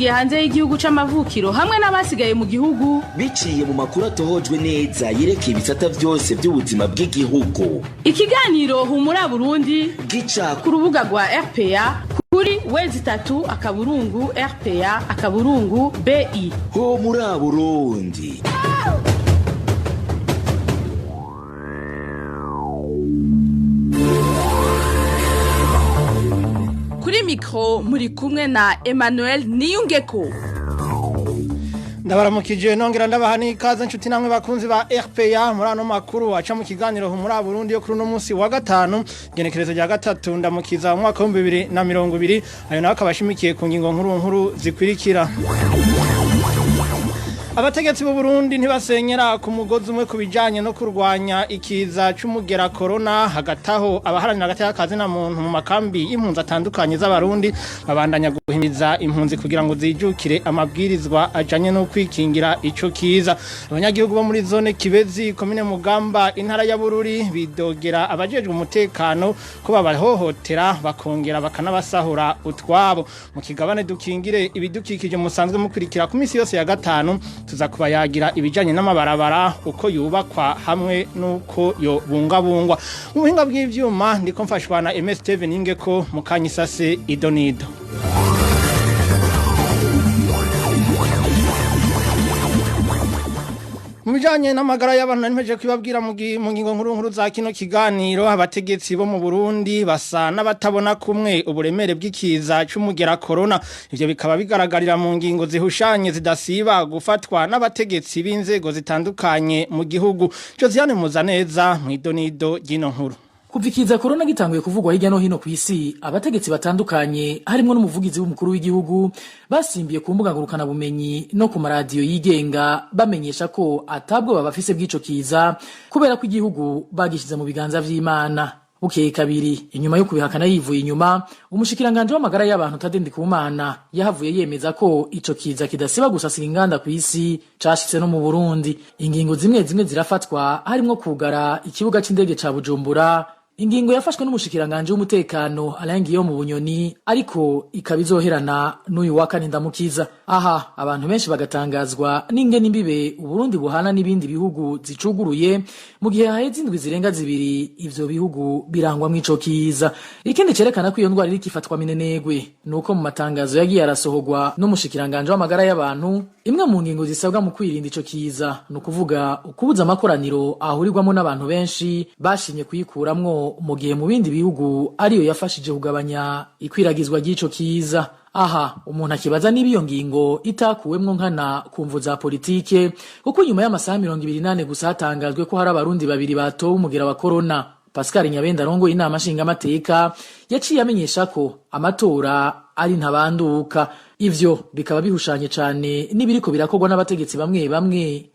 bahungiye hanze y'igihugu c'amavukiro hamwe n'abasigaye mu gihugu biciye mu makuru atohojwe neza yerekeye ibisata vyose by'ubuzima bw'igihugu. Ikiganiro Humura Burundi gica ku rubuga rwa RPA kuri www.rpa.bi. Humura Burundi. Kuri mikro muri kumwe na Emmanuel Niyungeko. Ndabaramukije nongera ndabaha n'ikaze nshuti namwe bakunzi ba RPA muri ano makuru aca mu kiganiro Humura Burundi yo kuri no munsi wa gatanu genekerezo rya gatatu ndamukiza mu mwaka wa 2020 ayo nawe akabashimikiye ku ngingo nkuru zikwirikira. Abategetsi b'u Burundi ntibasenyera ku mugozi umwe kubijanye no kurwanya ikiza c'umugera corona hagataho abaharanira agateka kazi na muntu mu makambi y'impunzi atandukanye z'abarundi babandanya guhimiza impunzi kugira ngo zijukire amabwirizwa ajanye no kwikingira ico kiza. Abanyagihugu bo muri zone Kibezi komine Mugamba intara ya Bururi bidogera abajejwe umutekano ko babahohotera bakongera bakanabasahura utwabo. Mu kigabane dukingire ibidukikije musanzwe mukurikira ku misi yose ya gatanu tuza kubayagira ibijanye n'amabarabara uko yubakwa hamwe nuko yo bungabungwa. Mu buhinga bw'ivyuma ndiko mfashwa na MS Steven Ingeko mu Kanyisase Idonido. Mujanye n'amagara y'abantu nimeje kwibabwira mu ngingo nkuru za kino kiganiro abategetsi bo mu Burundi basa n'abatabona kumwe uburemere bw'ikiza c'umugera corona. Ivyo bikaba bigaragarira mu ngingo zihushanye zidasiba gufatwa n'abategetsi b'inzego zitandukanye mu gihugu. Josiane Muzaneza mu Idonido gino nkuru. Kuva ikiza corona gitanguye kuvugwa hirya no hino ku isi, abategetsi batandukanye harimwo n'umuvugizi w'umukuru w'igihugu basimbiye ku mbuga ngurukana bumenyi no ku maradiyo yigenga bamenyesha ko atabwo babafise bw'ico kiza kubera ko igihugu bagishize mu biganza vy'Imana. Bukeye kabiri inyuma yo kubihakana yivuye inyuma, umushikiranganje w'amagara y'abantu Tade Ndikumana yahavuye yemeza ko ico kiza kidasiba gusasira inganda ku isi cashitse no mu Burundi. Ingingo zimwe zirafatwa harimwo kugara ikibuga c'indege ca Bujumbura. Ingingo yafashwe n'umushikiranganje w'umutekano Alain Guillaume Bunyoni ariko ikabizoherana n'uyu wa kane ndamukiza. Aha abantu benshi bagatangazwa n'ingene imbibe Uburundi buhana n'ibindi bihugu zicuguruye mu gihe haheze indwi zirenga zibiri ivyo bihugu birangwa mw'ico kiza. Ikindi cerekana ko iyo ndwara iri kifatwa minenegwe nuko mu matangazo yagiye arasohogwa n'umushikiranganje w'amagara y'abantu imwe mu ngingo zisabwa mu kwirinda ico kiza no kuvuga ukubuza amakoraniro ahurirwamo n'abantu benshi bashimye kuyikuramwo mu gihe mu bindi bihugu ariyo yafashije kugabanya ikwiragizwa ry'ico kiza. Aha umuntu akibaza niba iyo ngingo itakuwemwo nkana kumvu za politike kuko nyuma y'amasaha 28 gusa hatangajwe ko hari abarundi babiri batowe umugera wa corona. Pascal Nyabenda rongo inama nshinga amateka yaciye amenyesha ko amatora ari ntabanduka. Ivyo bikaba bihushanye cane nibiriko birakorwa n'abategetsi bamwe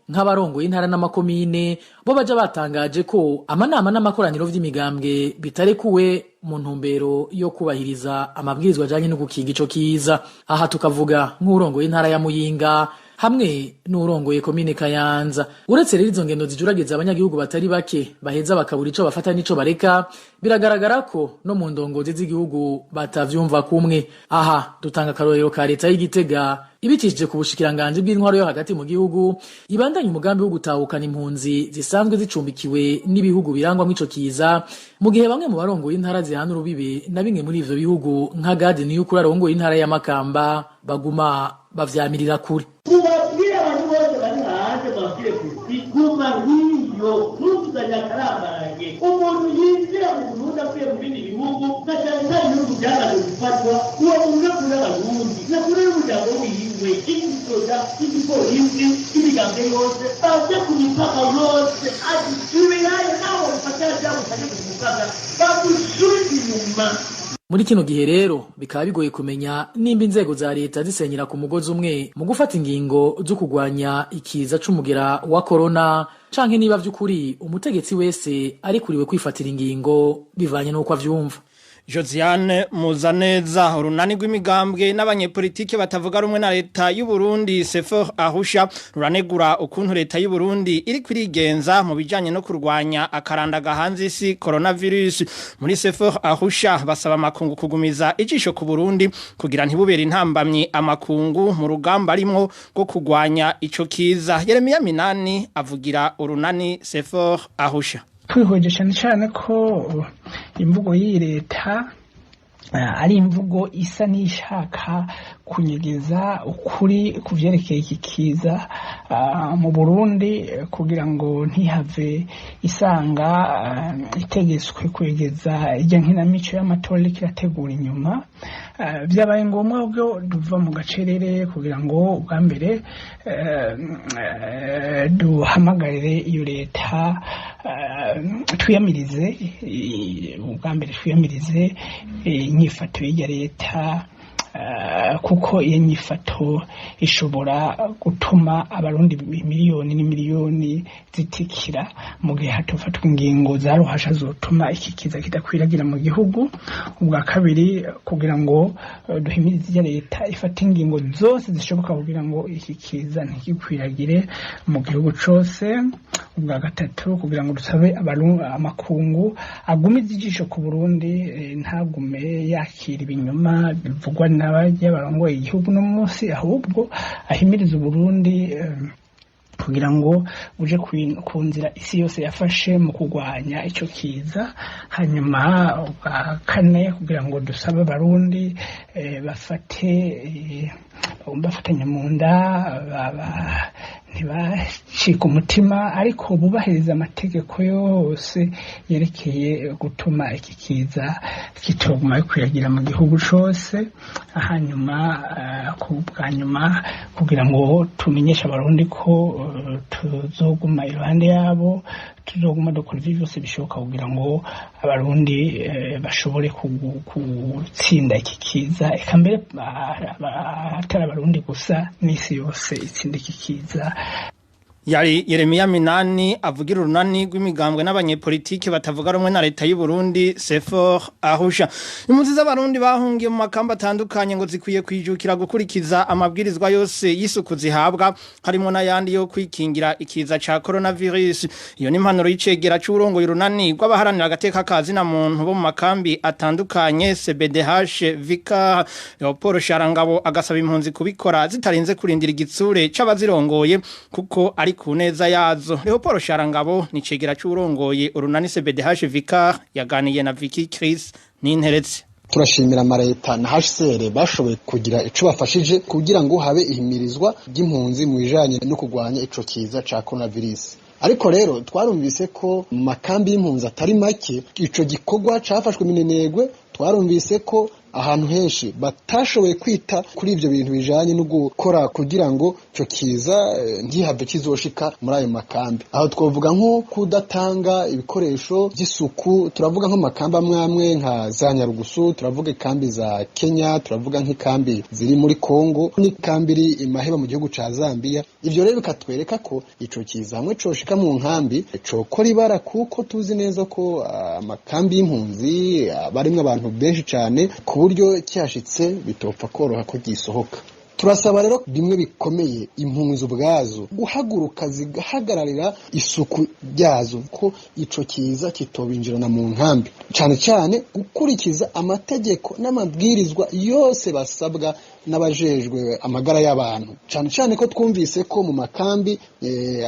nk'abarongo y'intara n'amakomine bo baja batangaje ko amanama n'amakoraniro vy'imigambwe bitarekuwe mu ntumbero yo kubahiriza amabwirizwa ajanye no gukinga ico kiza. Aha tukavuga nk'urongo y'intara ya Muyinga hamwe n'urongoye komine Kayanza. Uretse rero izo ngendo zijurageza abanyagihugu batari bake baheza bakabura ico bafata n'ico bareka, biragaragara ko no mu ndongozi z'igihugu batavyumva kumwe. Aha dutanga karorero ka leta y'Igitega ibicishije ku bushikiranganje bw'intwaro yo hagati mu gihugu ibandanya umugambi wo gutahukana impunzi zisanzwe zicumbikiwe n'ibihugu birangwa mw'ico kiza, mu gihe bamwe mu barongo y'intara zihana urubibe na bimwe muri ivyo bihugu nka Gade niyo kuri arongo y'intara ya Makamba baguma bavyamirira kure. Kubabwira abantu bose bari hanze babwire kuti guma nk'iyo ntuzanya karambaraye umuntu yinjira mu Burundi avuye mu bindi bihugu na cyane cyane ibihugu byamaze gufatwa uwo muntu kuri abarundi na kuri umuryango wiwe igipolisi imigambwe yose baje ku mipaka yose adusubirayo naho bafatira byabo cyane ku mupaka badusubiza inyuma. Muri kino gihe rero bikaba bigoye kumenya nimba inzego za leta zisenyera ku mugozi umwe mu gufata ingingo zo kugwanya ikiza c'umugera wa corona canke niba vy'ukuri umutegetsi wese ari kuriwe kwifatira ingingo bivanye n'uko avyumva. Josiane Muzaneza urunani rw'imigambwe n'abanyepolitike batavuga rumwe na leta y'u Burundi Sefor Arusha ruranegura ukuntu leta y'u Burundi iri kwirigenza mu bijanye no kurwanya akaranda gahanze isi coronavirus. Muri Sefor Arusha basaba amakungu kugumiza ijisho ku Burundi kugira ntibubere intambamyi amakungu mu rugamba arimwo rwo kurwanya ico kiza. Yeremiya Minani avugira urunani Sefor Arusha. Twihweje cyane ko imvugo y'iyi leta ari imvugo isa n'ishaka kunyegeza ukuri kuvyerekeye iki kiza mu Burundi kugira ngo ntihave isanga itegetswe kwegeza ijya nkinamico y'amatora kirategura inyuma byabaye ngombwa bwo duva mu gacerere kugira ngo ubwa mbere duhamagarire iyo leta twiyamirize ubwa mbere twiyamirize inyifato y'irya leta kuko iyo nyifato ishobora gutuma abarundi miliyoni n'imiliyoni zitikira mu gihe hatofatwa ingingo za ruhasha zotuma iki kiza kidakwiragira mu gihugu. Ubwa kabiri kugira ngo duhimirize irya leta ifata ingingo zose zishoboka kugira ngo iki kiza ntigikwiragire mu gihugu cose. Ubwa gatatu kugira ngo dusabe amakungu agumize ijisho ku Burundi ntagume yakira ibinyoma bivugwa n'abajya barongoye igihugu no munsi ahubwo ahimiriza Burundi kugira ngo uje ku nzira isi yose yafashe mu kurwanya ico kiza. Hanyuma kane kugira ngo dusabe abarundi bafatanya mu nda ntibacika umutima ariko bubahiriza amategeko yose yerekeye gutuma iki kiza kitoguma kwiragira mu gihugu cose. Hanyuma bwa nyuma kugira ngo tumenyeshe abarundi ko tuzoguma iruhande yabo, tuzoguma dukora ivyo byose bishoboka kugira ngo abarundi bashobore gutsinda iki kiza, eka mbere atari abarundi gusa n'isi yose itsinda iki kiza. Yari Yeremiya Minani avugira urunani rw'imigambwe n'abanyepolitike batavuga rumwe na leta y'u Burundi Sefor Arusha. Impunzi z'abarundi bahungiye mu makamba atandukanye ngo zikwiye kwijukira gukurikiza amabwirizwa yose y'isuku zihabwa harimo n'ayandi yo kwikingira ikiza ca coronavirus. Iyo ni impanuro y'icegera c'urongo y'urunani rw'abaharanira agateka kazi na muntu bo mu makambi atandukanye CBDH Vika Leopold Sharangabo agasaba impunzi kubikora zitarinze kurindira igitsure c'abazirongoye kuko ari kuneza yazo. Leopold Sharangabo ni cegera c'urongoye urunani CBDH Vika yaganiye na Vicky Chris n'interetse. Turashimira amareta na HCR bashoboye kugira ico bafashije kugira ngo habe ihimirizwa ry'impunzi mu bijanye no kurwanya ico kiza ca coronavirus. Ariko rero twarumvise ko mu makambi y'impunzi atari make ico gikorwa cafashwe minenegwe. Twarumvise ko ahantu henshi batashoboye kwita kuri ivyo bintu bijanye no gukora kugira ngo cyo kiza ntihave kizoshika muri ayo makambi. Aho twovuga nko kudatanga ibikoresho by'isuku, turavuga nko makamba amwe nka za Nyarugusu, turavuga kambi za Kenya, turavuga nk'ikambi ziri muri Kongo n'ikambi iri imaheba mu gihugu ca Zambia. Ivyo rero bikatwereka ko ico kiza hamwe coshika mu nkambi cokora ibara kuko tuzi neza ko amakambi y'impunzi barimwe abantu benshi cyane ku buryo cyashitse bitopfa koroha ko gisohoka. Turasaba rero bimwe bikomeye impunzi ubwazo guhaguruka zigahagararira isuku ryazo ko ico kiza kitobinjirana mu nkambi, cyane gukurikiza amategeko n'amabwirizwa yose basabwa n'abajejwe amagara y'abantu. Cyane ko twumvise ko mu makambi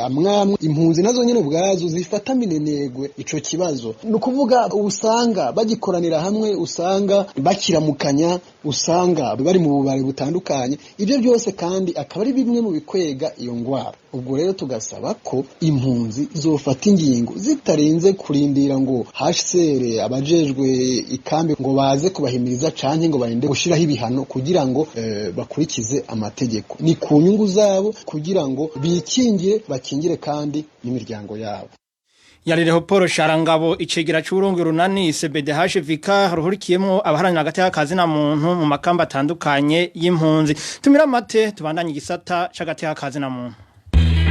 amwamwe impunzi nazo nyene ubwazo zifata minenegwe ico kibazo. Nukuvuga usanga bagikoranira hamwe, usanga bakiramukanya, usanga bari mu bubare butandukanye. Ibyo byose kandi akaba ari bimwe mu bikwega iyo ngwara. Ubwo rero tugasaba ko impunzi zofata ingingo zitarinze kurindira ngo HCR abajejwe ikambi ngo baze kubahimiriza canke ngo barinde gushiraho ibihano kugira ngo bakurikize amategeko. Ni ku nyungu zabo kugira ngo bikingire bakingire kandi n'imiryango yabo. Yari Leopold Sharangabo icegera c'urongo runani CBDH Vika ruhurikiyemo abaharanira agateka kazi na muntu mu makamba atandukanye y'impunzi. Tumira mate tubandanye igisata c'agateka kazi na muntu.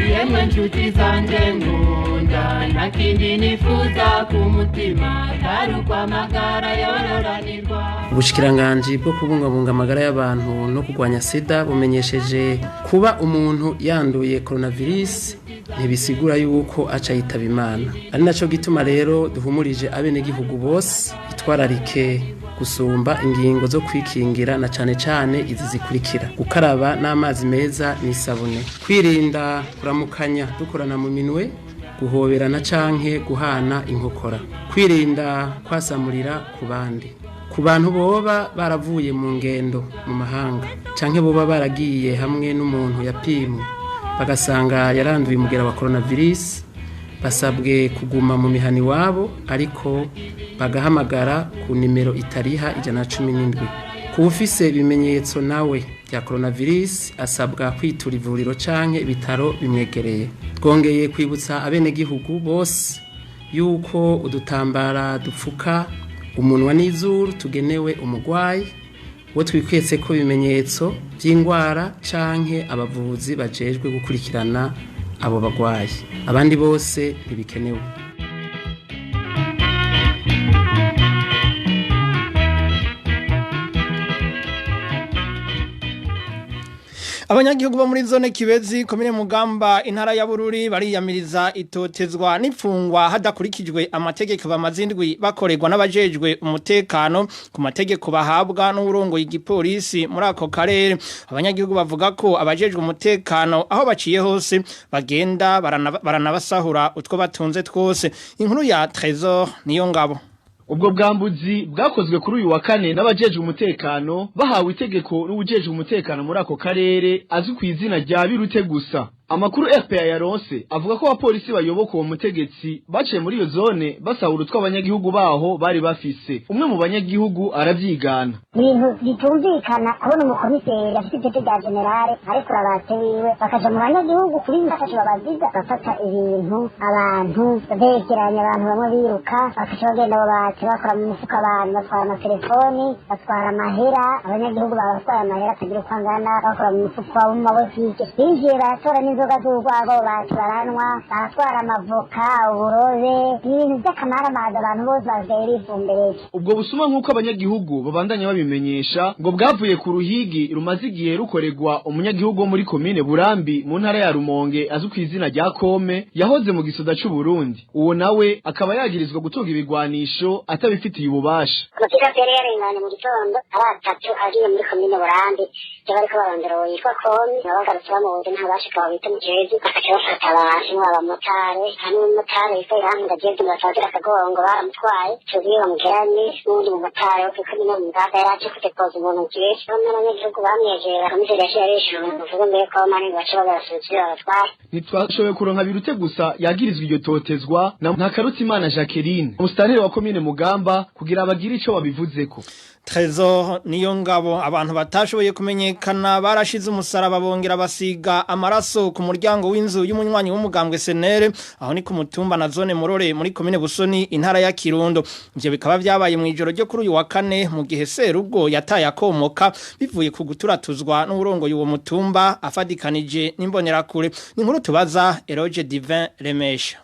yemwe nshuti zanjye nkunda nta kindi nifuza ku mutima atari ukwamagara yororanirwa. Ubushikiranganji bwo kubungabunga amagara y'abantu no kurwanya sida bumenyesheje kuba umuntu yanduye coronavirus ntibisigura yuko aca yitaba Imana. Ari naco gituma rero duhumurije abenegihugu bose itwararike gusumba ingingo zo kwikingira na cane cane izi zikurikira: gukaraba n'amazi meza n'isabune, kwirinda kuramukanya dukorana mu minwe, guhoberana canke guhana inkokora, kwirinda kwasamurira ku bandi. Ku bantu boba baravuye mu ngendo mu mahanga canke boba baragiye hamwe n'umuntu yapimwe bagasanga yaranduye umugera wa coronavirus, basabwe kuguma mu mihani wabo ariko bagahamagara ku nimero itariha 117. Ku ufise ibimenyetso nawe bya coronavirus asabwa kwitura ivuriro canke ibitaro bimwegereye. Twongeye kwibutsa abenegihugu bose yuko udutambara dupfuka umunwa n'izuru tugenewe umugwayi wo twikwetse ko ibimenyetso by'ingwara canke abavuzi bajejwe gukurikirana abo bagwayi. Abandi bose ntibikenewe. Abanyagihugu bo muri zone Kibezi komine Mugamba intara ya Bururi bariyamiriza itotezwa n'ipfungwa hadakurikijwe amategeko bamazindwi bakorerwa n'abajejwe umutekano ku mategeko bahabwa n'uburongo y'igipolisi muri ako karere. Abanyagihugu bavuga ko abajejwe umutekano aho baciye hose bagenda baranabasahura utwo batunze twose. Inkuru ya Trésor niyo ngabo. Ubwo bwambuzi bwakozwe kuri uyu wa kane n'abajejwe umutekano bahawe itegeko n'ubujejwe umutekano muri ako karere azwi ku izina rya Birute gusa. Amakuru RPA yaronse avuga ko abapolisi bayoboka uwo mutegetsi baciye muri iyo zone basahura utwo abanyagihugu baho bari bafise. Umwe mu banyagihugu aravyigana. Ibintu bitumvikana kubona umukomiseri afite ipeti rya generale ariko urabate wiwe bakaja mu banyagihugu kuri bafashe babaziga bafata ibintu abantu begeranya abantu bamwe biruka bakaca bagenda abo bacu bakora mu mifuka abantu batwara amatelefoni batwara amahera abanyagihugu babatwara amahera atagira uko angana bakora mu mifuka mu mabotike binjiye baratora inzoga z'urwago baranwa baratwara amavoka uburobe ibintu by'akamaramaza abantu bose bazera ivumbereje. Ubwo busuma nk'uko abanyagihugu babandanya babimenyesha ngo bwavuye ku ruhigi rumaze igihe rukorerwa umunyagihugu wo muri komine Burambi mu ntara ya Rumonge azwi ku izina rya Kome yahoze mu gisoda c'u Burundi. Uwo nawe akaba yagirizwa gutunga ibigwanisho atabifitiye ububasha. Amatika yari ingane mu gitondo aratatu agiye muri komine Burambi bariko barondera yitwa Kome nabagarutse bamubuze ntabashika babita mu jezi bakaca bafata abantu abamotari hamwe n'umotari yitwa Iranga jezi bacagira akagongo baramutwaye tugiye bamugeranye n'undi mumotari wo kw'ikomine Mugamba yaraje kudepoza umuntu byinshi n'abanyagihugu bamwegera komiseri yashirishije uvuga mbere ko mani baca bagasubira abatwara. Ntitwashoboye kuronka Birute gusa yagirizwa iryo totezwa na Ntakarutimana Jacqueline umustanire wa komine Mugamba kugira abagire ico babivuzeko. Trésor niyo ngabo. Abantu batashoboye kumenyekana barashize umusaraba bongera basiga amaraso ku muryango w'inzu y'umunywanyi w'umugambwe Senere aho ni ku mutumba na zone Murore muri komine Busoni intara ya Kirundo. Ivyo bikaba byabaye mu ijoro ryo kuri uyu wa kane mu gihe Serugo yataye akomoka bivuye ku guturatuzwa n'uburongo y'uwo mutumba afadikanije n'imbonerakure. Ni nkuru tubaza Eroge Divin Remesha.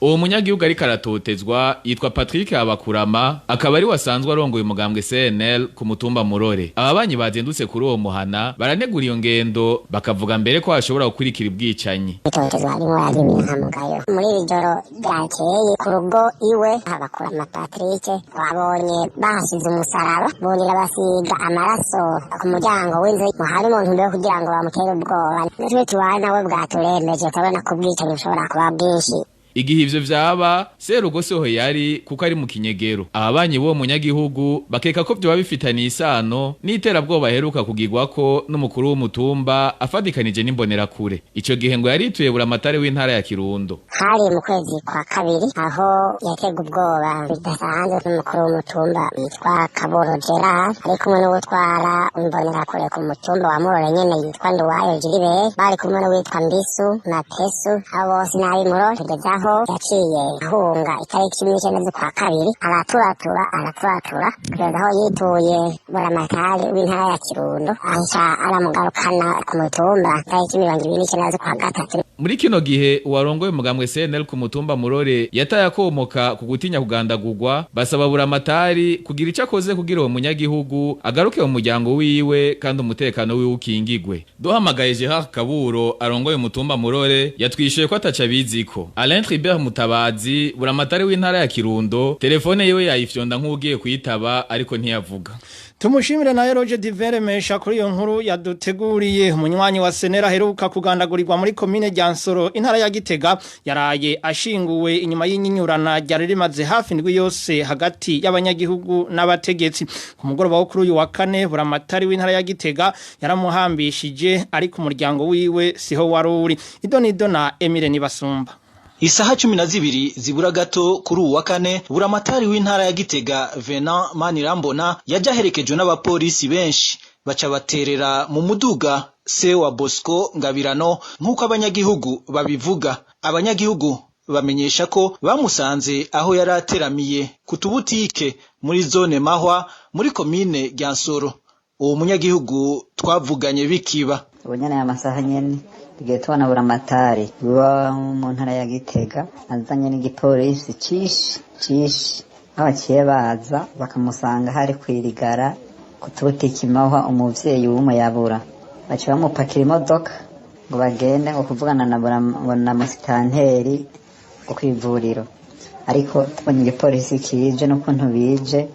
Uwo munyagihugu ari karatotezwa yitwa Patrick Abakurama akaba ari wasanzwe arongoye umugambwe CNL ku mutumba Murore. Ababanyi bazindutse kuri uwo muhana baranegura iyo ngendo bakavuga mbere ko hashobora gukurikira ubwicanyi. Itotezwa ari muri hamugayo muri ijoro ryakeye ku rugo iwe Abakurama Patrick wabonye bahasize umusaraba bongera basiga amaraso ku muryango w'inzu hari umuntu ndo kugira ngo bamutere ubwoba. Natwe tubana we bwaturembeje tabana ku bwicanyi ushobora kuba bwinshi. Igihe ivyo vyaba Serugo soho yari kuko ari mu kinyegero. Ababanyi bo munyagihugu bakeka ko byo bifitaniye isano n'iterabwoba heruka kugirwako n'umukuru w'umutumba afadikanije n'imbonerakure. Ico gihe ngo yari ituye Buramatare w'intara ya Kirundo. Hari mu kwezi kwa kabiri aho yatega ubwoba bidasanzwe n'umukuru w'umutumba yitwa Kaboro Gerard ari kumwe n'utwara imbonerakure ku mutumba wa Murore nyene yitwa Nduwayo Gilbert bari kumwe n'uwitwa Mbisu na Tesu abo bose nari Murore kugeza yaciye ahunga itariki 19 z'ukwa kabiri araturatura kugeza aho yituye Buramatari w'intara ya Kirundo aca aramugarukana ku mutumba itariki 29 z'ukwa gatatu. muri kino gihe uwarongoye umugambwe CNL ku mutumba Murore yataye akomoka ku gutinya kugandagurwa basaba buramatari kugira ico akoze kugira uwo munyagihugu agaruke mu muryango wiwe kandi umutekano wiwe ukingigwe. Duhamagaye Gerard Kaburo arongoye umutumba Murore yatwishuye ko ataca biziko. Alain Tribert Mutabazi buramatari w'intara ya Kirundo telefone yiwe yayifyonda nk'ugiye kuyitaba ariko ntiyavuga. Tumushimire na Roger Divere mesha kuri iyo nkuru yaduteguriye. Umunywanyi wa Senera heruka kugandagurirwa muri komine Ryansoro intara ya Gitega yaraye ashinguwe inyuma y'inyinyurana ryari rimaze hafi ndwi yose hagati y'abanyagihugu n'abategetsi. Ku mugoroba wo kuri uyu wa kane buramatari w'intara ya Gitega yaramuhambishije ariko umuryango wiwe siho waruri. Idonido na Emile Nibasumba. Isaha 12 zibura gato kuri uwa kane buramatari w'intara ya Gitega Venant Manirambona yajaherekejwe n'abapolisi benshi baca baterera mu muduga se wa Bosco Ngabirano nk'uko abanyagihugu babivuga. Abanyagihugu bamenyesha ko bamusanze aho yarateramiye ku tubutike muri zone Mahwa muri komine Ryansoro. Uwo munyagihugu twavuganye bikiba ubonyane y'amasaha nyene tugiye tubona buramatari wa mu ntara ya Gitega azanye n'igipolisi cishi abaciye baza bakamusanga hari kwirigara kutubutiki Mahwa umuvyeyi w'umuyabura baca bamupakira imodoka ngo bagende ngo kuvugana na musitanteri ngo kwivuriro ariko tubonye igipolisi kije n'ukuntu bije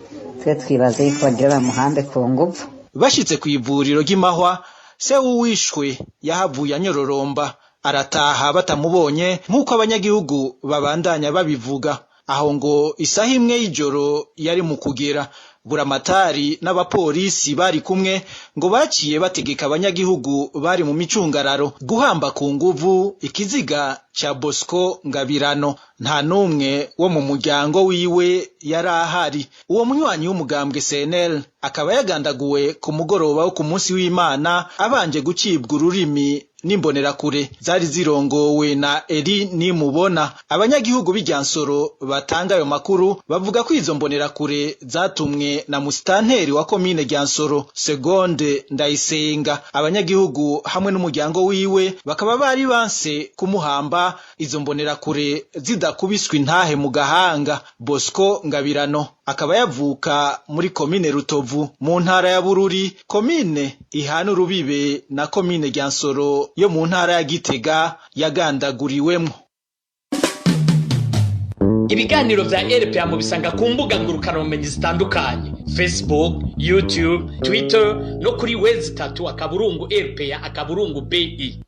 twe twibaze yuko bagira bamuhambe ku nguvu. Bashitse kwivuriro ry'Imahwa se uwishwe yahavuye anyororomba arataha batamubonye nk'uko abanyagihugu babandanya babivuga. Aho ngo isaha imwe y'ijoro yari mu kugera buramatari n'abapolisi bari kumwe ngo baciye bategeka abanyagihugu bari mu micungararo guhamba ku nguvu ikiziga cha Bosco Ngabirano. Nta numwe wo mu muryango wiwe yarahari. Uwo munywanyi w'umugambwe CNL akaba yagandaguwe ku mugoroba wo ku munsi w'Imana abanje gucibwa ururimi n'imbonerakure zari zirongowe na Eri Nimubona. Abanyagihugu b'Iryansoro batanga ayo makuru bavuga ko izo mbonerakure zatumwe na musitanteri wa komine Ryansoro Segonde Ndayisenga. Abanyagihugu hamwe n'umuryango wiwe bakaba bari banse kumuhamba izo mbonerakure zidakubiswe intahe mu gahanga. Bosco Ngabirano akaba yavuka muri komine Rutovu mu ntara ya Bururi, komine ihana urubibe na komine Ryansoro yo mu ntara ya Gitega yagandaguriwemo. Ibiganiro vya RPA mu bisanga ku mbuga ngurukana bumenyi zitandukanye: Facebook, YouTube, Twitter no kuri website akaburungu RPA_BE.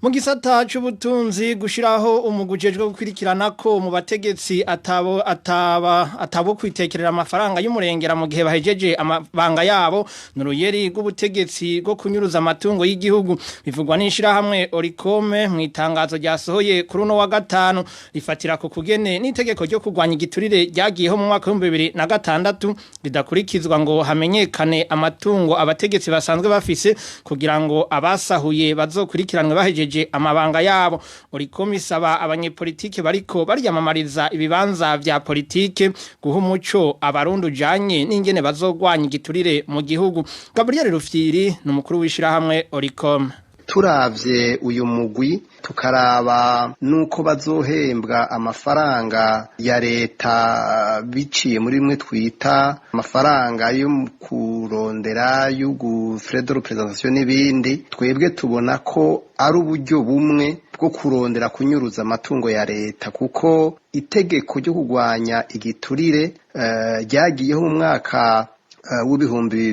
Mu gisata c'ubutunzi gushiraho umugujejwe gukwirikirana ko mu bategetsi atabo kwitekerera amafaranga y'umurengera mu gihe bahejeje amabanga yabo n'uruyeri rw'ubutegetsi bwo kunyuruza amatungo y'igihugu bivugwa n'ishira hamwe Oricome mu itangazo ryasohoye kuri no wa gatanu rifatira ku kugene n'itegeko ryo kurwanya igiturire ryagiyeho mu mwaka wa 2006 bidakurikizwa ngo hamenyekane amatungo abategetsi basanzwe bafise kugira ngo abasahuye bazokurikiranwe bahejeje amabanga yabo. Oricome isaba abanyepolitike bariko baryamamariza ibibanza vya politike guha umuco abarundi ujanye n'ingene bazogwanya igiturire mu gihugu. Gabriel Rufyiri n'umukuru w'ishira hamwe Oricome. Turavye uyu mugwi tukaraba nuko bazohembwa amafaranga ya leta biciye muri mwe twita amafaranga yo kurondera y'ugu frais de représentation n'ibindi, twebwe tubona ko ari uburyo bumwe bwo kurondera kunyuruza amatungo ya leta, kuko itegeko ryo kurwanya igiturire ryagiyeho mu mwaka w'ibihumbi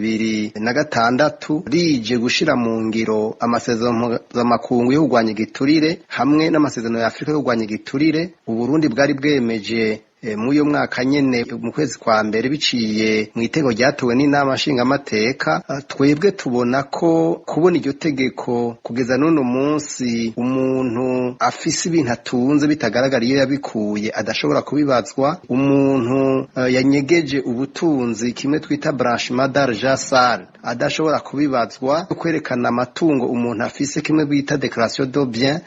2006 rije gushira mu ngiro amasezerano z'amakungu yo kurwanya igiturire hamwe n'amasezerano ya Afrika yo kurwanya igiturire. Uburundi bwari bwemeje muyo mwaka nyene mu kwezi kwa mbere biciye mu itego ryatowe n'inama nshingamateka. Twebwe tubona ko kubona iryo tegeko kugeza none munsi umuntu afise ibintu atunze bitagaragara iyo yabikuye adashobora kubibazwa, umuntu yanyegeje ubutunzi kimwe twita branchement d'argent sale adashobora kubibazwa, kwerekana amatungo umuntu afise kimwe bita declaration de bien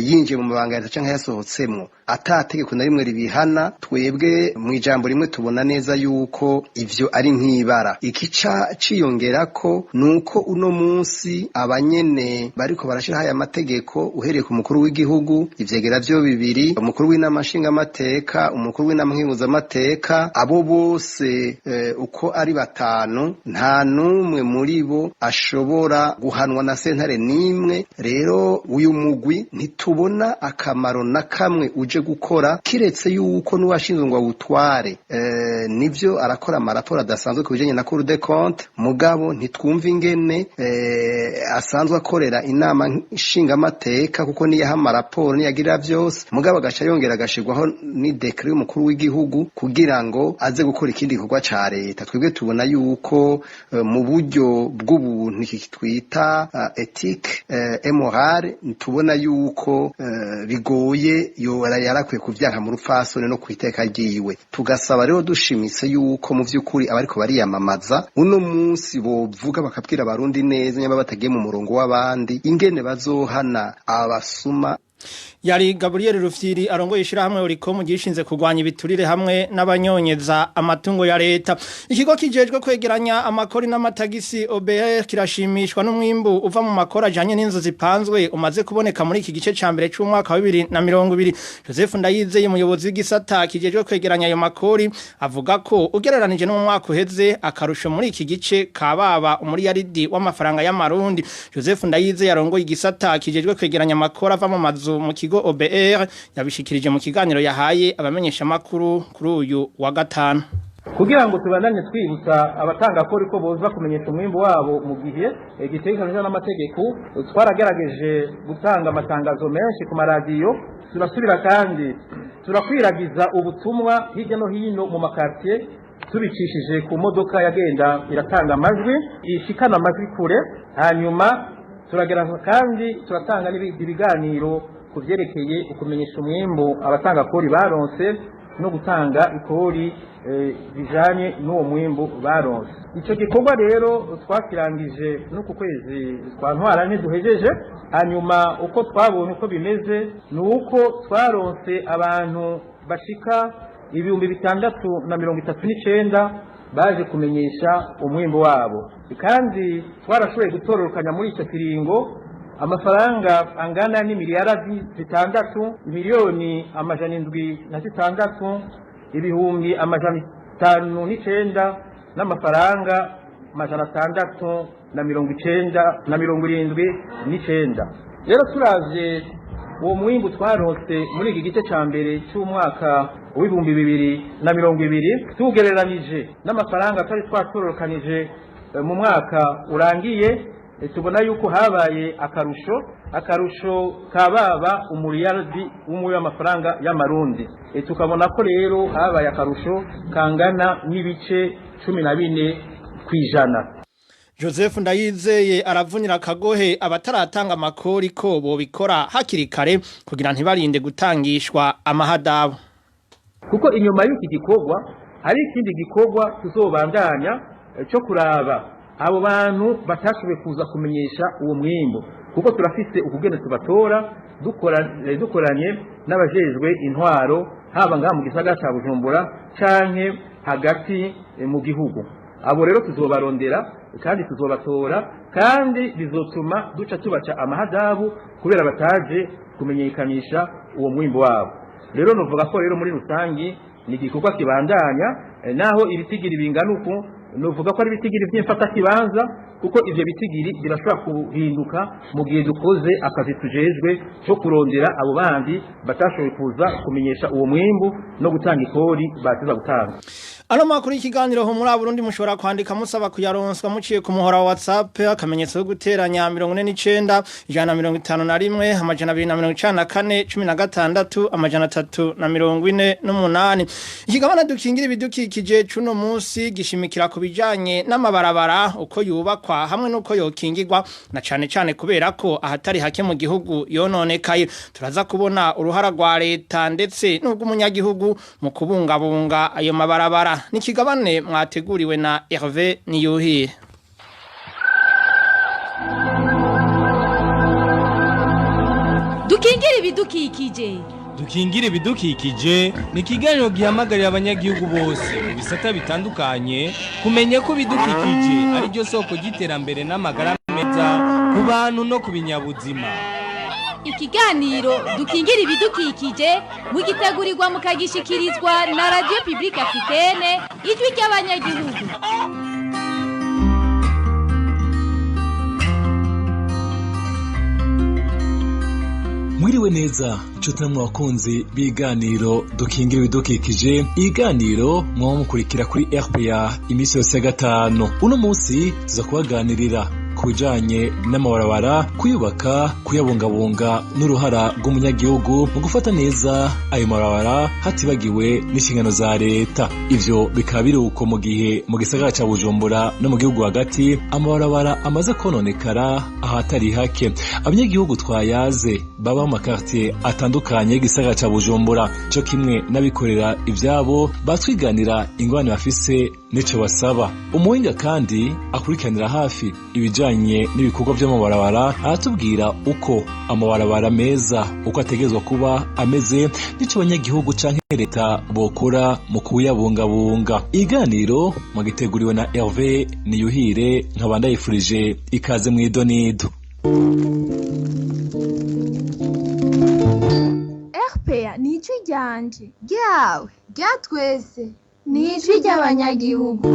yinjiye mu mabanga ya leta canke yasohotsemo atategeko na rimwe ribihana. twebwe mu ijambo rimwe tubona neza yuko ivyo ari nk'ibara ikica ciyongera ko nuko uno munsi abanyene bariko barashiraho aya mategeko uhereye ku mukuru w'igihugu ivyegera vyo bibiri umukuru w'inama nshingamateka umukuru w'inama nkenguzamateka abo bose uko ari batanu nta numwe muri bo ashobora guhanwa na sentare nimwe rero uyu mugwi ntitubona akamaro na kamwe uje gukora kiretse yuko n'uwashinzwe ngo awutware nivyo arakora amaraporo adasanzwe ku bijanye na Cour des comptes mugabo ntitwumva ingene asanzwe akorera inama nshingamateka kuko niyaha amaraporo niyagira vyose mugabo agaca yongera agashirwaho ni decret y'umukuru w'igihugu kugira ngo aze gukora ikindi gikorwa ca leta twebwe tubona yuko mu buryo bw'ubuntu iki twita ethique et morale tubona yuko bigoye yarakwiye kuvyanka mu rupfasoni no kwiteka ryiwe tugasaba rero dushimitse yuko mu vy'ukuri abariko bariyamamaza uno munsi bovuga bakabwira abarundi neza nyamba batagiye mu murongo w'abandi ingene bazohana abasuma yari Gabriel Rufyiri arongoye ishirahamwe Oricom gishinze kurwanya ibiturire hamwe n'abanyonyeza amatungo ya leta ikigo kijejwe kwegeranya amakori n'amatagisi OBR kirashimishwa n'umwimbu uva mu makora ajanye n'inzu zipanzwe umaze kuboneka muri iki gice ca mbere c'umwaka wa 2020 Joseph Ndayizeye umuyobozi w'igisata kijejwe kwegeranya ayo makori avuga ko ugereranije no mu mwaka uheze akarusho muri iki gice kababa umuri yaridi w'amafaranga y'amarundi Joseph Ndayizeye arongoye igisata kijejwe kwegeranya amakori ava mu mazu mu kigo OBR yabishikirije mu kiganiro yahaye abamenyesha makuru kuri uyu wa gatanu kugira ngo tubandanye twibutsa abatanga kori ko boza kumenyesha umwimbo wabo mu gihe igitekerezo n'amategeko twaragerageje gutanga amatangazo menshi ku maradiyo turasubira kandi turakwiragiza ubutumwa hirya no hino mu makartier tubicishije ku modoka yagenda iratanga amajwi ishikana amajwi kure hanyuma turagerageza kandi turatanga ibiganiro kuvyerekeye ukumenyesha umwimbo abatanga kori baronse no gutanga ikori bijanye n'uwo mwimbo baronse ico gikorwa rero twakirangije no ku kwezi kwa ntwara ntiduhejeje hanyuma uko twabonye uko bimeze ni uko twaronse abantu bashika 639 baje kumenyesha umwimbo wabo kandi twarashoboye gutororokanya muri icyo kiringo amafaranga angana n'imiliyaradi 6 miliyoni amajana 7 ibihumbi amajana 509 n'amafaranga amajana 679 rero turavye uwo mwimbu twaronse muri iki gice ca mbere cy'umwaka w'ibihumbi 2020 tugereranije n'amafaranga twari twatororokanije mu mwaka urangiye tubona yuko habaye akarusho kababa umuriyardi umwe w'amafaranga y'amarundi tukabona ko rero habaye akarusho kangana n'ibice 14 kwijana Joseph Ndayizeye aravunira akagohe abataratanga amakori ko bobikora hakiri kare kugira ntibarinde gutangishwa amahadabu kuko inyuma y'iki gikorwa hari ikindi gikorwa tuzobandanya cyo kuraba abo bantu batashoboye kuza kumenyesha uwo mwimbo kuko turafise ukugene tubatora dukoranye n'abajejwe intwaro haba ngaha mu gisagara ca Bujumbura canke hagati mu gihugu abo rero tuzobarondera kandi tuzobatora kandi bizotuma duca tubaca amahadabu kubera bataje kumenyekanisha uwo mwimbo wabo rero novuga ko rero muri rusangi ni igikorwa kibandanya naho ibitigiri binganuko novuga ko ari ibitigiri by'imfata kibanza kuko ivyo bitigiri birashobora kuhinduka mu gihe dukoze akazi tujejwe cyo kurondera abo bandi batashoboye kuza kumenyesha uwo mwimbu no gutanga ikori batiza gutanga Ano makuru y'ikiganiro ho muri Burundi mushobora kwandika musaba kuyaronswa muciye ku muhora wa WhatsApp akamenyetso yo guteranya 49 151 amajana 294 16 amajana 348 ikigabana dukingira ibidukikije cuno munsi gishimikira ku bijanye n'amabarabara uko yubakwa hamwe nuko yokingirwa na cane kubera ko ahatari hake mu gihugu yononekaye turaza kubona uruhara rwa leta ndetse n'ubwo umunyagihugu mu kubungabunga ayo mabarabara nikigabane mwateguriwe na Hervé Niyuhire Dukingira ibidukikije dukingire ibidukikije ni ikiganiro gihamagarira abanyagihugu bose mu bisata bitandukanye kumenya ko ibidukikije ari ryo soko ry'iterambere n'amagara meza ku bantu no ku binyabuzima. Ikiganiro dukingira ibidukikije mugitegurirwa mukagishikirizwa na Radio Publique Africaine ijwi ry'abanyagihugu. Mwiriwe neza nshuti namwe bakunzi b'iganiro dukingira ibidukikije. Iganiro mwa mukurikira kuri RPA imisi yose ya gatanu. Uno munsi tuza kubaganirira kubijanye n'amabarabara, kuyubaka, kuyabungabunga n'uruhara rw'umunyagihugu mu gufata neza ayo mabarabara hatibagiwe n'inshingano za leta. Ivyo bikaba biri uko mu gihe mu gisagara ca Bujumbura no mu gihugu hagati amabarabara amaze kononekara ahatari hake. Abanyagihugu twayaze baba mu makartier atandukanye y'igisagara ca Bujumbura cyo kimwe n'abikorera ivyabo batwiganira ingwane bafise nico basaba. Umuhinga kandi akurikiranira hafi ibijanye n'ibikorwa by'amabarabara aratubwira uko amabarabara meza uko ategerezwa kuba ameze nico abanyagihugu canke leta bokora mu kuyabungabunga. Iganiro magiteguriwe na Hervé Niyuhire nkabanda yifurije ikaze mu idonido. RPA ni ijwi ryanje ryawe ryatwese ni ijwi ry'abanyagihugu.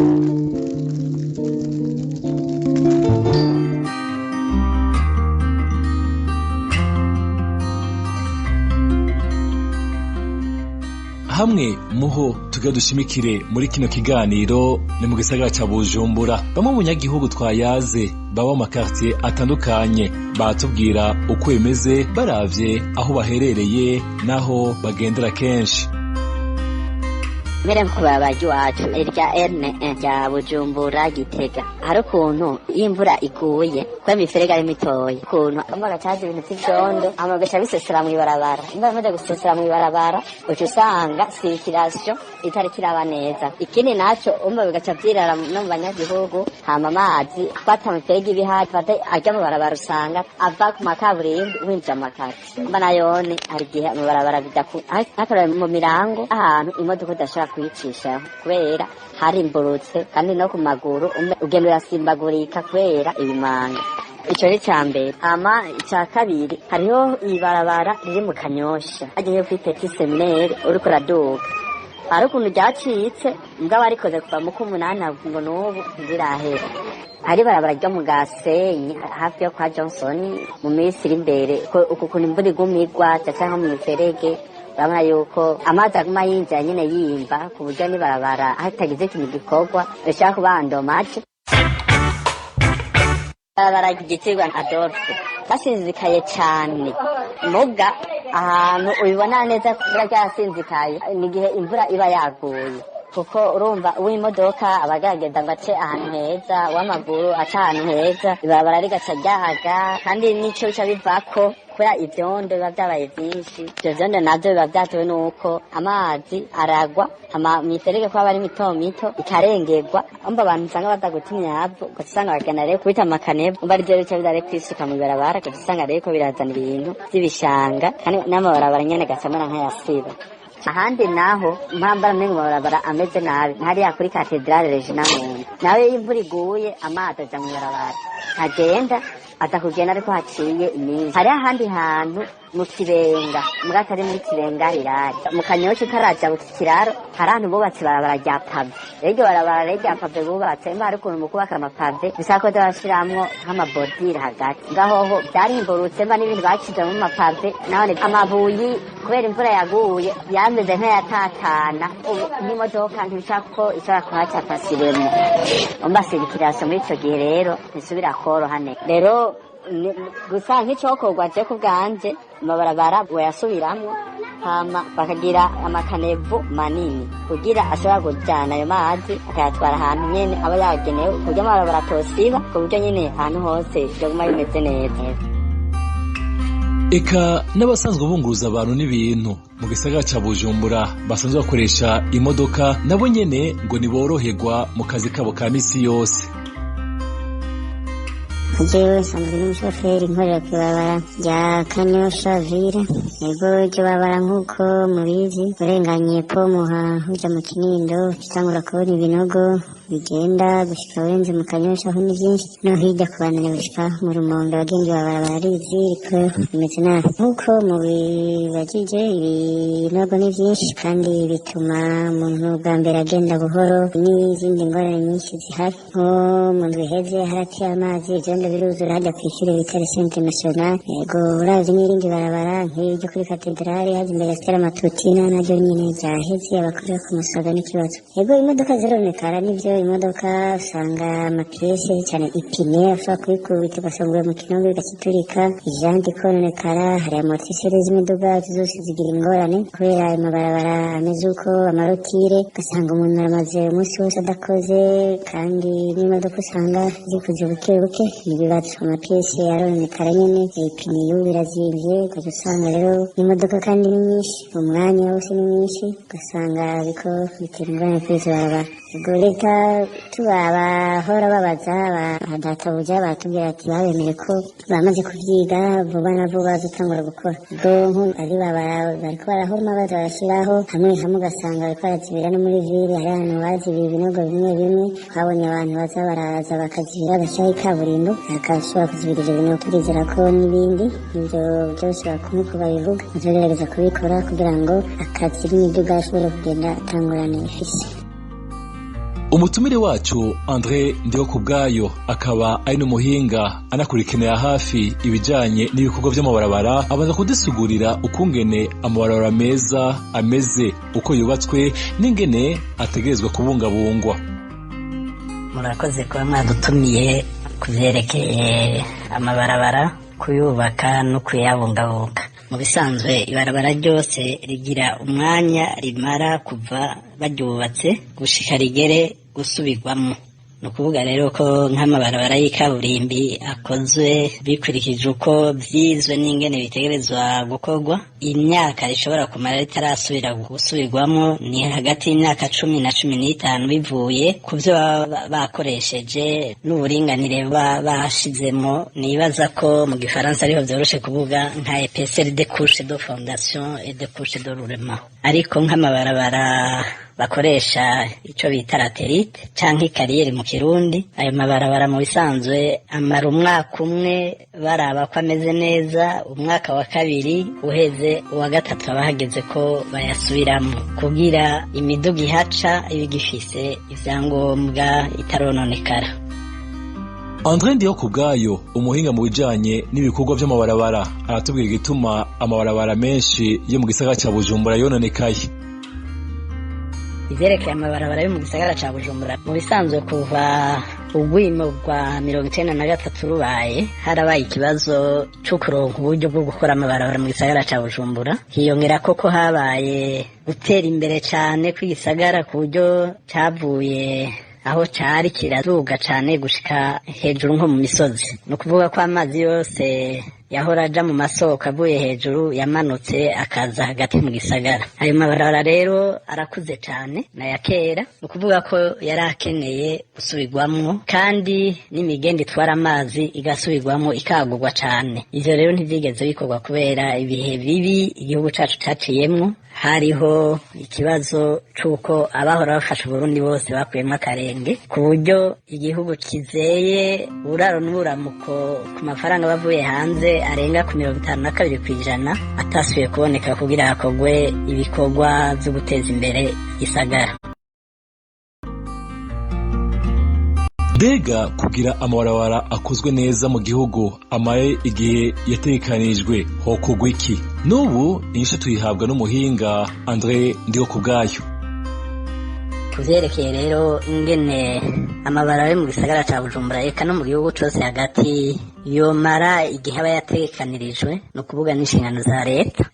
Hamwe muho tuga dushimikire muri kino kiganiro ni mu gisagara ca Bujumbura. Bamwe mu banyagihugu twayaze baba mu makartier atandukanye batubwira uko bimeze baravye aho baherereye naho bagendera kenshi. Mbere kubabaji wacu irya RNE rya Bujumbura Gitega hari ukuntu imvura iguye kwa imiferega ari mitoya ukuntu amaga cyaje ibintu by'ivyondo amagasha bisesera mu ibarabara imbaye gusesera mu ibarabara ucu usanga circulation itari kiraba neza. Ikindi naco umba bigaca vyirara no mu banyagihugu hama amazi kwata imiferega ibihari fata ajya mu barabara usanga ava ku makaburimbi winjira makati mba nayone hari gihe mu barabara bidaku akora mu mirango ahantu imodoka idashobora kwicisha kubera hari imburutse kandi no ku maguru ugenda urasimbagurika kubera ibimanga. Ico ni cambere. Ama ica kabiri hariho ibarabara riri mu Kanyosha agiye kwiteka seminaire uriko raduka hari ukuntu ryacitse mbwa barikoze kuva mu kumunana ngo n'ubu ndirahera. Hari barabara ryo mu Gasenyi hafi yo kwa Johnson mu minsi iri imbere uko kuntu imvura igumigwa cyangwa mu miferege urabona yuko amazi aguma yinjira nyine yimba ku buryo nibarabara hatagize ikintu gikorwa bishaka kubandomaje. Barabara gitirwa Adolphe basinzikaye cyane muga ahantu ubibona neza kubura ryasinzikaye ni gihe imvura iba yaguye kuko urumva uw'imodoka abagagenda ngo ace ahantu heza uw'amaguru aca ahantu heza ibarabara rigaca ryahaga kandi nico bica bivako kubera ivyondo biba vyabaye vyinshi. Ivyo vyondo navyo biba vyatewe nuko amazi aragwa hama imiferege kuba ari mito mito ikarengerwa umva abantu usanga badaguta imyavu ugasanga bagana rero kubita amakanevu umva arivyo bica bidare kwisuka mu ibarabara ugasanga rero ko birazana ibintu vy'ibishanga kandi n'amabarabara nyene gacamera nk'ayasiba. Ahandi naho mpambara mengo barabara ameze nabi hariya kuri Cathedrale Regina Mundi nawe imvura iguye amazi aja mu barabara agenda atakugenda ariko haciye iminsi. Hari ahandi hantu mu Kibenga mugata ari muri Kibenga irari mu Kanyosha karaja bukiraro hari ahantu bubatse barabara rya pave rero barabara rya pave bubatse mba ari ukuntu mu kubaka amapave bisako bashiramwo nk'amabordire hagati ngaho byari imborutse mba n'ibintu bacize mu mapave naho amabuyi kubera imvura yaguye yameze nk'ayatatana n'imodoka ntibishako ishobora kuhaca pasiremo umba sirikirasi muri ico gihe rero nisubira koroha neza. Rero gusa nk'icokorwa je ku bwanje amabarabara boyasubiramwo hama bakagira amakanevu manini kugira ashobora kujana ayo mazi akayatwara ahantu nyene aba yagenewe kugira amabarabara atosiba ku buryo nyene ahantu hose byoguma bimeze neza. Eka n'abasanzwe bunguruza abantu n'ibintu mu gisagara ca Bujumbura basanzwe bakoresha imodoka nabo nyene ngo niboroherwa mu kazi kabo ka misi yose. jewe nsanzwe n'umushoferi nkorera kw'ibarabara rya Kanyosha Ville. Ego iryo barabara nk'uko mubizi urenganye po Muha uja mu Kinindo utangura kubona ibinogo bigenda gushika urenze mu Kanyosha aho ni vyinshi no hirya kubandanya gushika mu Rumonge abagenzi barabara barizi riko bimeze nabi nk'uko mubibajije ibinogo ni vyinshi kandi bituma umuntu bwa mbere agenda buhoro n'izindi ngorane nyinshi zihari nko mu ndwi iheze harateye amazi ivyondo biruzura hajya kw'ishure bita Lycée International. Ego uravye n'irindi barabara nk'iryo kuri katedrale haja imbere ya Stella Matutina naryo nyene ryaheze abakorera ku Musaga n'ikibazo. Ego imodoka zironekara nivyo imodoka usanga amapiyese cyane ipine ashobora kubikubita ugasanga mu kinogo bigaciturika ijandi kononekara hari amortisere z'imiduga zose zigira ingorane kubera amabarabara ameze uko amarotire ugasanga umuntu aramaze umunsi wose adakoze kandi n'imodoka usanga zikuze buke buke n'ibibazo amapiyese yaronekara nyene ipine y'ubu birazimvye ugasanga rero n'imodoka kandi ni nyinshi umwanya wose ni mwinshi ugasanga biko bitera ingorane kuri izo barabara. Ego leta tubahora babaza abadatabuja batubwira ati babemere ko bamaze kuvyiga vuba na vuba bazotangura gukora. Ego ari babara bariko barahoma baza barashiraho hamwe hamwe ugasanga bariko barazibira no muri ville hari ahantu bazibiye ibinogo bimwe bimwe habonye abantu baza baraza bakazibira bagashyiraho ikaburimbo bakashobora kuzibira ivyo binogo. Turizera ko n'ibindi ivyo byose bakumwe ko babivuga bazogerageza kubikora kugira ngo akazi n'imiduga ashobore kugenda atangurane ifise. Umutumire wacu André Ndihokubwayo akaba ari n'umuhinga anakurikiranira hafi ibijanye n'ibikorwa vy'amabarabara abanza kudusigurira ukungene amabarabara meza ameze uko yubatswe n'ingene ategerezwa kubungabungwa. Murakoze kuba mwadutumiye kuvyerekeye amabarabara kuyubaka no kuyabungabunga. Mu bisanzwe ibarabara ryose rigira umwanya rimara kuva baryubatse gushika rigere gusubirwamo. Ni ukuvuga rero ko nk'amabarabara y'ikaburimbi akozwe bikurikije uko vyizwe n'ingene bitegerezwa gukorwa, imyaka rishobora kumara ritarasubira gusubirwamo ni hagati y'imyaka 10 na 15 bivuye ku vyo bakoresheje n'uburinganire bashizemo. Nibaza ko mu gifaransa ariho vyoroshe kuvuga nka épaisseur de couche de fondation et de couche de roulement. Ariko nk'amabarabara bakoresha ico bita laterite canke kariyeri mu Kirundi, ayo mabarabara mu bisanzwe amara umwaka umwe baraba ko ameze neza, umwaka wa kabiri uheze uwa gatatu abahageze ko bayasubiramo kugira imiduga ihaca ibigifise ivyangombwa itarononekara. André Ndihokubwayo umuhinga mu bijanye n'ibikorwa vy'amabarabara aratubwira igituma amabarabara menshi yo mu gisagara ca Bujumbura yononekaye. Ivyerekeye amabarabara yo mu gisagara ca Bujumbura mu bisanzwe kuva ubwimo bwa 1993 rubaye harabaye ikibazo cyo kuronka uburyo bwo gukora amabarabara mu gisagara ca Bujumbura. Hiyongera koko habaye gutera imbere cane kw'igisagara ku buryo cavuye aho cari kiraduga cane gushika hejuru nko mu misozi. No kuvuga ko amazi yose yahora aja mu masoko avuye hejuru yamanutse akaza hagati mu gisagara. Ayo mabarabara rero arakuze cane na ya kera, no kuvuga ko yari akeneye gusubirwamwo kandi n'imigende itwara amazi igasubirwamwo ikagurwa cane. Ivyo rero ntivyigeze bikorwa kubera ibihe bibi igihugu cacu caciyemwo. Hariho ikibazo c'uko abahora bafasha Burundi bose bakuyemwo akarenge ku buryo igihugu kizeye uraro n'uramuko ku mafaranga bavuye hanze arenga ku 52% atasubiye kuboneka kugira hakorwe ibikorwa vyo guteza imbere isagara. Mbega kugira amabarabara akozwe neza mu gihugu amaye igihe yatekanijwe hokorwa iki? N'ubu inyishu tuyihabwa n'umuhinga André Ndihokubwayo. Kuvyerekeye rero ingene amabarabara yo mu gisagara ca Bujumbura eka no mu gihugu cose hagati yomara igihe aba yatekanirijwe no kuvuga n'inshingano za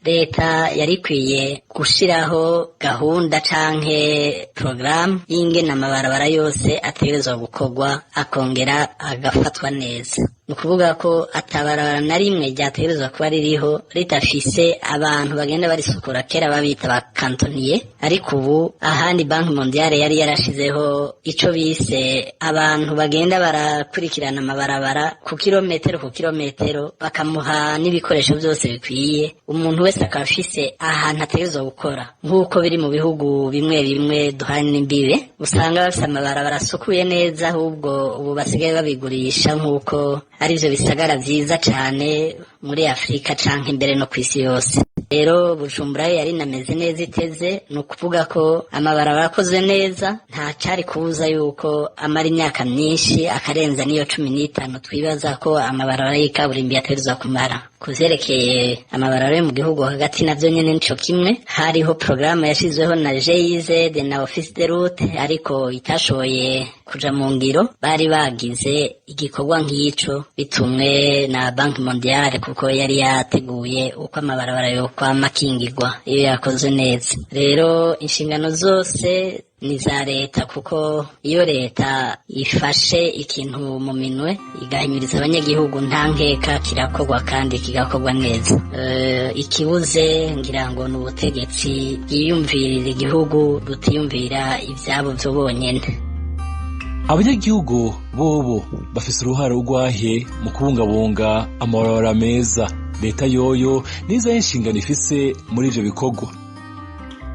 leta yari ikwiye gushiraho gahunda canke programme y'ingene amabarabara yose ategerezwa gukorwa akongera agafatwa neza. Ni ukuvuga ko atabarabara na rimwe ryategerezwa kuba ririho ridafise abantu bagenda barisukura, kera babita ba kantoniye, ariko ubu ahandi Banki Mondiale yari yarashizeho ico bise abantu bagenda barakurikirana amabarabara ku kilometero bakamuha n'ibikoresho byose bikwiye, umuntu wese akaba afise ahantu ategerezwa gukora, nk'uko biri mu bihugu bimwe bimwe duhana n'imbibe, usanga bafise amabarabara asukuye neza, ahubwo ubu basigaye babigurisha nk'uko arivyo bisagara vyiza cane muri Afrika canke imbere no kw'isi yose. Rero Bujumbura yari nameze neza iteze, ni ukuvuga ko amabarabara akozwe neza, nta cari kubuza yuko amara imyaka myinshi akarenza niyo 15 twibaza ko amabarabara y'ikaburimbi yategerezwa kumara. Kuvyerekeye amabarabara yo mu gihugu hagati navyo nyene nico kimwe, hariho programme yashizweho na GIZ na Office de Route ariko itashoboye kuja mu ngiro. Bari bagize igikorwa nk'ico bitumwe na Banki Mondiale kuko yari yateguye uko amabarabara yo kwa makingirwa iyo yakoze neza. Rero inshingano zose ni za leta, kuko iyo leta ifashe ikintu mu minwe igahimiriza abanyagihugu nta nkeka kirakorwa kandi kigakorwa neza. Ikibuze ngira ngo ni ubutegetsi bwiyumvirira igihugu butiyumvira ivyabo vyo bonyene. Abanyagihugu bobo bafise uruhare rwahe mu kubungabunga amabarabara meza? Leta yoyo niza inshingano ifise muri ivyo bikorwa.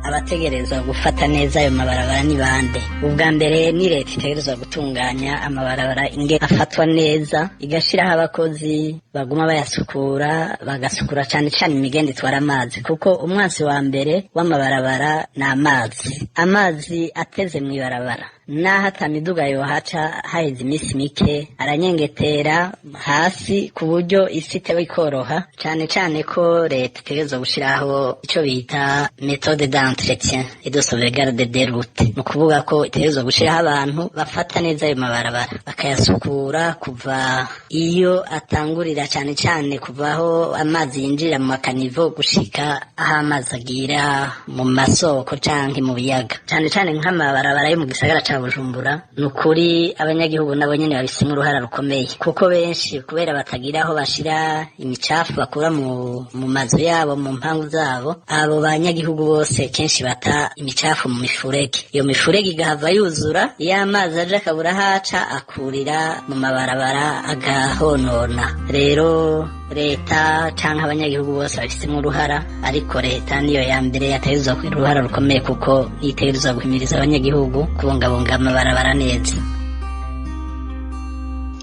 Abategerezwa gufata neza ayo mabarabara ni bande? Ubwa mbere ni leta itegerezwa gutunganya amabarabara ingene afatwa neza, igashiraho abakozi baguma bayasukura, bagasukura cane cane imigende itwara amazi, kuko umwansi wa mbere w'amabarabara ni amazi. Amazi ateze mw'ibarabara naho atamiduga yohaca haheze imisi mike aranyengetera hasi ku buryo isi itaba ikoroha, cane cane ko leta itegerezwa gushiraho ico bita méthode d'entretien et de sauvegarde des routes. Ni ukuvuga ko itegerezwa gushiraho abantu bafata neza ayo mabarabara bakayasukura kuva iyo atangurira, cane cane kuva aho amazi yinjira mu makanivo gushika aho amazi agira mu masoko canke mu biyaga, cane cane nk'amabarabara yo mu gisagara ca Bujumbura. Nukuri abanyagihugu nabo nyene babisimwe uruhara rukomeye, kuko benshi kubera batagira aho bashira imicafu bakura mu mazu yabo, mu mpangu zabo, abo banyagihugu bose kenshi bata imicafu mu mifurege. Iyo mifurege igahava yuzura, iyo amazi aje akabura haca akurira mu mabarabara agahonona. Rero leta canke abanyagihugu bose babisimwe uruhara, ariko leta niyo ya mbere yategerezwa kugira uruhara rukomeye, kuko itegerezwa guhimiriza abanyagihugu kubungabunga amabarabara neza.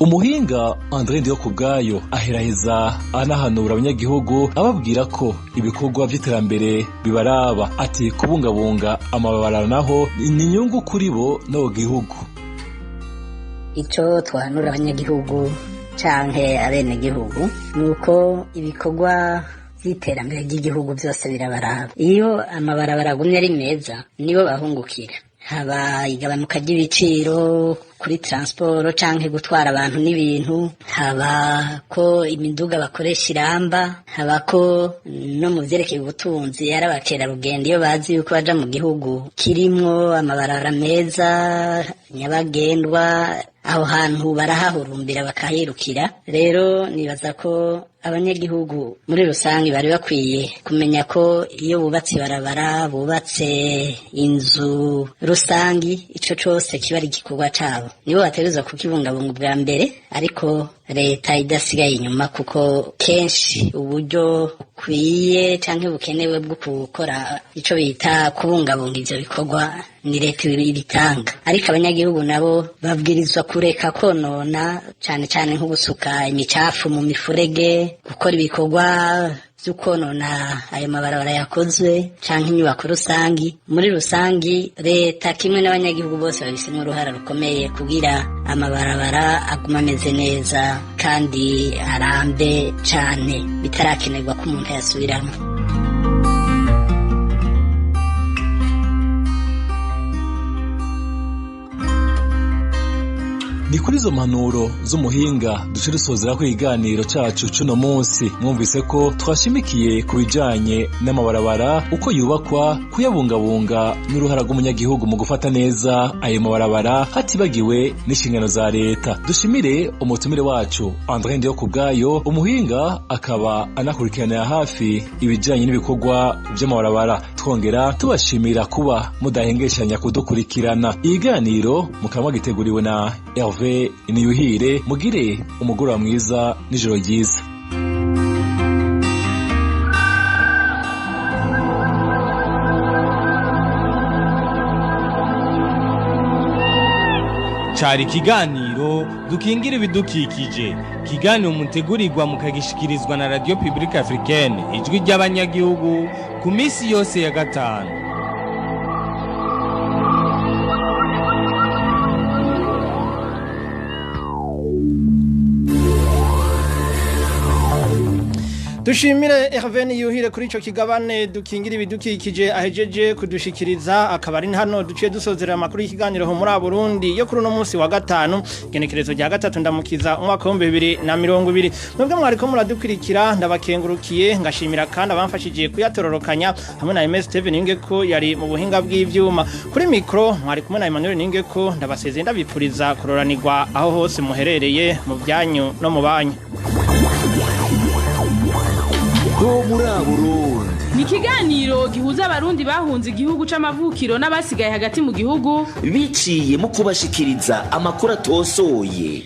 Umuhinga André Ndiyokubwayo aheraheza anahanura abanyagihugu ababwira ko ibikorwa by'iterambere bibaraba, ati kubungabunga amabarabara naho ni inyungu kuri bo no gihugu. Ico twahanura abanyagihugu canke abenegihugu nuko ibikorwa by'iterambere ry'igihugu byose birabaraba. Iyo amabarabara agumye ari meza nibo bahungukira, haba igabanuka ry'ibiciro kuri transport canke gutwara abantu n'ibintu, haba ko imiduga bakoresha iramba, haba ko no mu vyerekeye ubutunzi ari abakerarugendo iyo bazi yuko baja mu gihugu kirimwo amabarabara meza nyabagendwa, aho hantu barahahurumbira bakahirukira. Rero nibaza ko abanyagihugu muri rusange bari bakwiye kumenya ko iyo bubatse ibarabara, bubatse inzu rusangi, ico cose kiba ari igikorwa cabo, nibo bategerezwa kukibungabunga ubwa mbere, ariko leta idasigaye inyuma, kuko kenshi uburyo bukwiye canke bukenewe bwo gukora ico bita kubungabunga ivyo bikorwa ni leta ibitanga, ariko abanyagihugu nabo babwirizwa kureka konona, cane cane nko gusuka imicafu mu mifurege, gukora ibikorwa vy'ukonona ayo mabarabara yakozwe canke inyubako rusangi. Muri rusangi leta kimwe n'abanyagihugu bose babisimwe uruhara rukomeye kugira amabarabara aguma ameze neza kandi arambe cane, bitarakenerwa ko umuntu yasubiramwo. ni kuri izo mpanuro z'umuhinga duce dusozera ko ikiganiro cacu cuno munsi. Mwumvise ko twashimikiye ku bijanye n'amabarabara, uko yubakwa, kuyabungabunga n'uruhara rw'umunyagihugu mu gufata neza ayo mabarabara hatibagiwe n'inshingano za leta. Dushimire umutumire wacu André Ndiyokubwayo, umuhinga akaba anakurikiranira hafi ibijanye n'ibikorwa vy'amabarabara. Twongera tubashimira kuba mudahengeshanya kudukurikirana. Ikiganiro mukaba giteguriwe na Hervé Niyuhire. Mugire umugoroba mwiza n'ijoro ryiza. Cari kiganiro dukingira ibidukikije. Kiganiro mutegurirwa mukagishikirizwa na Radio Publique Africaine, ijwi ry'abanyagihugu ku misi yose ya gatanu. Dushimire Hervé Niyuhire kuri ico kigabane dukingira ibidukikije ahejeje kudushikiriza. Akaba ari hano duciye dusozera amakuru y'ikiganiro ho muri Burundi yo kuri uno munsi wa gatanu genekerezo rya gatatu ndamukiza umwaka wa 2020. Mwebwe mwariko muradukurikira ndabakengurukiye, ngashimira kandi abamfashije kuyatororokanya hamwe na MS Steven Ningeko yari mu buhinga bw'ivyuma. Kuri micro mwari kumwe na Emmanuel Ningeko, ndabasezeye ndabipfuriza kuroranirwa aho hose muherereye mu byanyu no mu banyu. Ni ikiganiro gihuza abarundi bahunze igihugu c'amavukiro n'abasigaye hagati mu gihugu biciye mu kubashikiriza amakuru atosoye.